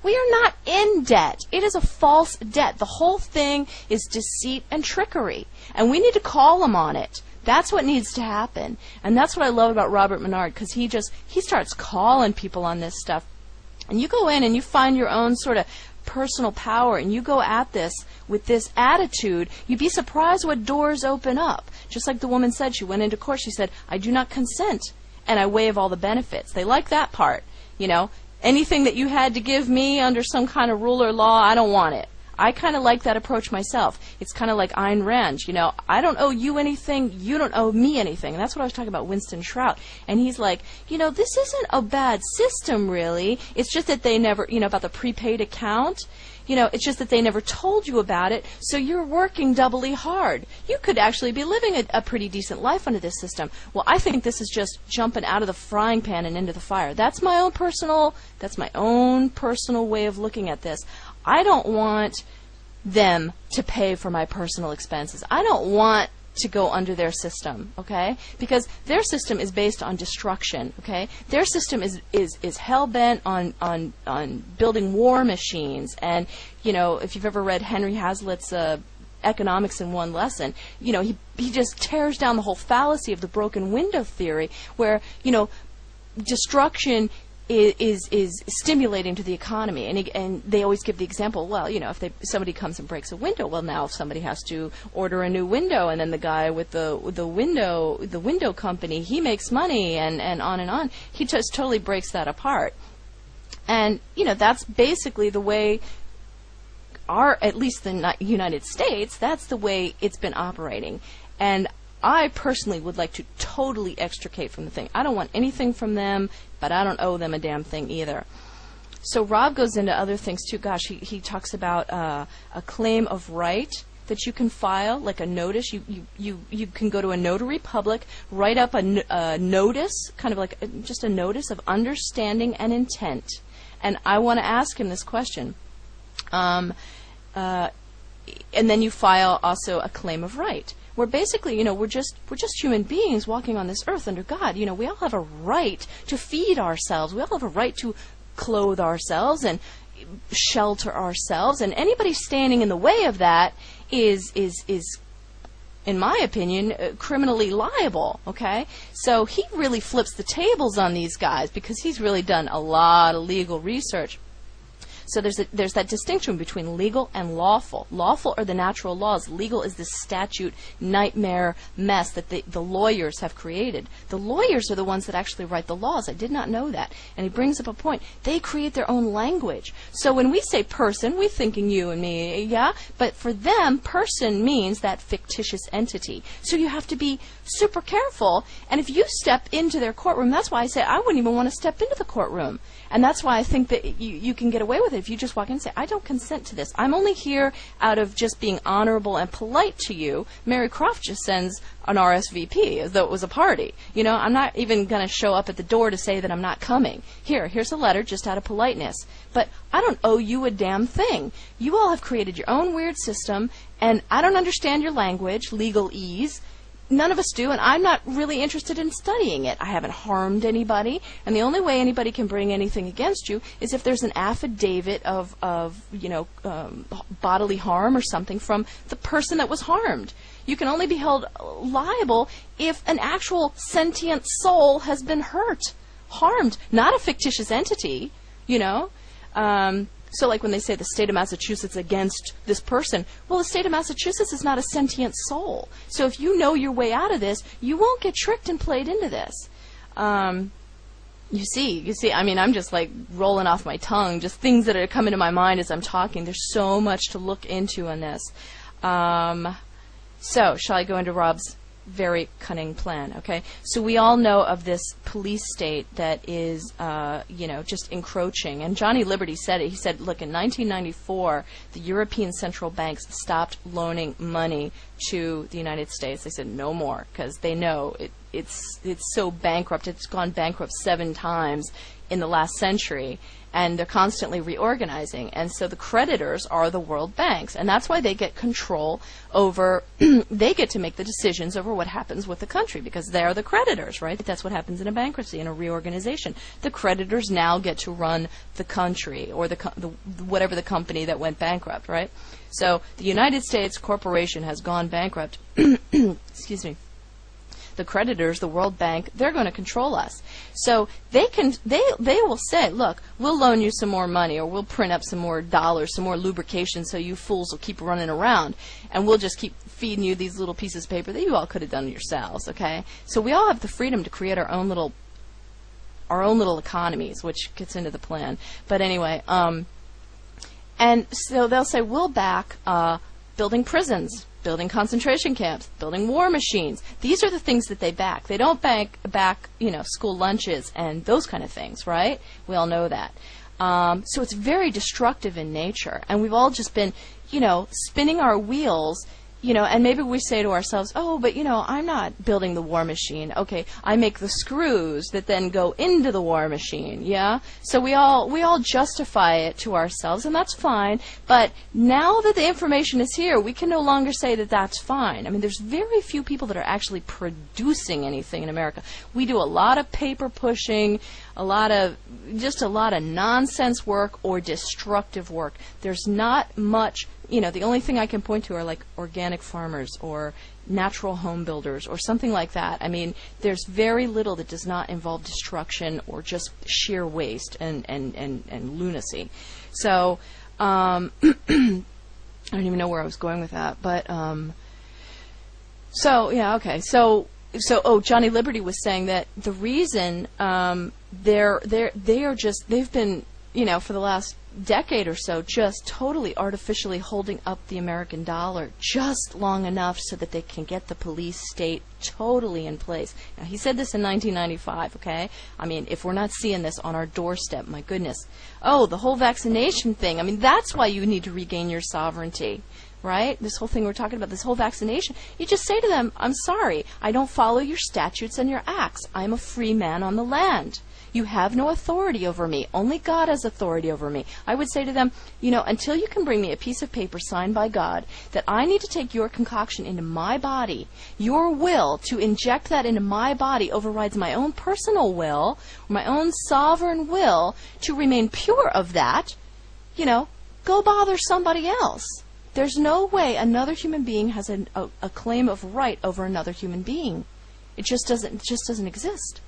We are not in debt. It is a false debt. The whole thing is deceit and trickery, and we need to call them on it. That's what needs to happen, and that's what I love about Robert Menard, because he starts calling people on this stuff. And you go in and you find your own sort of personal power, and you go at this with this attitude, you'd be surprised what doors open up. Just like the woman said, she went into court, she said, I do not consent, and I waive all the benefits. They like that part, you know. Anything that you had to give me under some kind of rule or law, I don't want it. I kind of like that approach myself. It's kind of like Ayn Rand, you know, I don't owe you anything, you don't owe me anything. And that's what I was talking about Winston Trout. And he's like, you know, this isn't a bad system, really. It's just that they never, you know, about the prepaid account. You know, it's just that they never told you about it, so you're working doubly hard. You could actually be living a pretty decent life under this system. Well, I think this is just jumping out of the frying pan and into the fire. That's my own personal way of looking at this. I don't want them to pay for my personal expenses. I don't want to go under their system, okay? Because their system is based on destruction, okay? Their system is hell-bent on building war machines. And, you know, if you've ever read Henry Hazlitt's Economics in One Lesson, you know, he just tears down the whole fallacy of the broken window theory, where, you know, destruction is stimulating to the economy, and they always give the example. Well, you know, if somebody comes and breaks a window, well, now if somebody has to order a new window, and then the guy with the window company, he makes money, and on and on. He just totally breaks that apart, and you know, that's basically the way at least the United States, that's the way it's been operating. And I personally would like to totally extricate from the thing. I don't want anything from them, but I don't owe them a damn thing either. So Rob goes into other things too. Gosh, he talks about a claim of right that you can file, like a notice. You can go to a notary public, write up a notice, kind of like just a notice of understanding and intent. And I want to ask him this question. And then you file also a claim of right. Where basically, you know, we're just human beings walking on this earth under God. You know, we all have a right to feed ourselves. We all have a right to clothe ourselves and shelter ourselves. And anybody standing in the way of that is in my opinion, criminally liable. Okay, so he really flips the tables on these guys because he's really done a lot of legal research. So there's that distinction between legal and lawful. Lawful are the natural laws. Legal is this statute nightmare mess that the lawyers have created. The lawyers are the ones that actually write the laws. I did not know that. And he brings up a point. They create their own language. So when we say person, we're thinking you and me, yeah? But for them, person means that fictitious entity. So you have to be super careful. And if you step into their courtroom, that's why I say I wouldn't even want to step into the courtroom. And that's why I think that you can get away with it if you just walk in and say, I don't consent to this. I'm only here out of just being honorable and polite to you. Mary Croft just sends an RSVP as though it was a party. You know, I'm not even going to show up at the door to say that I'm not coming. Here's a letter just out of politeness. But I don't owe you a damn thing. You all have created your own weird system, and I don't understand your language, legalese. None of us do, and I'm not really interested in studying it. I haven't harmed anybody, and the only way anybody can bring anything against you is if there's an affidavit of bodily harm or something from the person that was harmed. You can only be held liable if an actual sentient soul has been harmed, not a fictitious entity, you know. So like when they say the state of Massachusetts against this person, well, the state of Massachusetts is not a sentient soul. So if you know your way out of this, you won't get tricked and played into this. You see, I mean, I'm just like rolling off my tongue, just things that are coming to my mind as I'm talking. There's so much to look into in this. So shall I go into Rob's very cunning plan? Okay, so we all know of this police state that is just encroaching, and Johnny Liberty said it. He said, look, in 1994 the European central banks stopped loaning money to the United States. They said no more because they know it's so bankrupt. It's gone bankrupt 7 times in the last century, and they're constantly reorganizing. And so the creditors are the world banks, and that's why they get control over, they get to make the decisions over what happens with the country, because they are the creditors, right? That's what happens in a bankruptcy, in a reorganization. The creditors now get to run the country, or whatever the company that went bankrupt, right? So the United States corporation has gone bankrupt. Excuse me. The creditors, the World Bank, they're going to control us. So they will say, look, we'll loan you some more money, or we'll print up some more dollars, some more lubrication, so you fools will keep running around, and we'll just keep feeding you these little pieces of paper that you all could have done yourselves, okay? So we all have the freedom to create our own little economies, which gets into the plan. But anyway, and so they'll say, we'll back building prisons, building concentration camps, building war machines. These are the things that they back. They don't back school lunches and those kind of things, right? We all know that. So it's very destructive in nature, and we've all just been, spinning our wheels. And maybe we say to ourselves, oh, but, I'm not building the war machine. Okay, I make the screws that then go into the war machine, yeah? So we all justify it to ourselves, and that's fine. But now that the information is here, we can no longer say that that's fine. I mean, there's very few people that are actually producing anything in America. We do a lot of paper pushing, a lot of nonsense work or destructive work. There's not much. The only thing I can point to are like organic farmers or natural home builders or something like that. I mean, there's very little that does not involve destruction or just sheer waste and lunacy. So I don't even know where I was going with that, but so yeah, okay. So Johnny Liberty was saying that the reason they've been for the last decade or so just totally artificially holding up the American dollar just long enough so that they can get the police state totally in place. Now, he said this in 1995, okay? I mean, if we're not seeing this on our doorstep, my goodness. Oh, the whole vaccination thing. I mean, that's why you need to regain your sovereignty, right? This whole thing we're talking about, this whole vaccination. You just say to them, I'm sorry, I don't follow your statutes and your acts. I'm a free man on the land. You have no authority over me. Only God has authority over me. I would say to them, until you can bring me a piece of paper signed by God that I need to take your concoction into my body, your will to inject that into my body overrides my own personal will, my own sovereign will to remain pure of that, go bother somebody else. There's no way another human being has a claim of right over another human being. It just doesn't exist.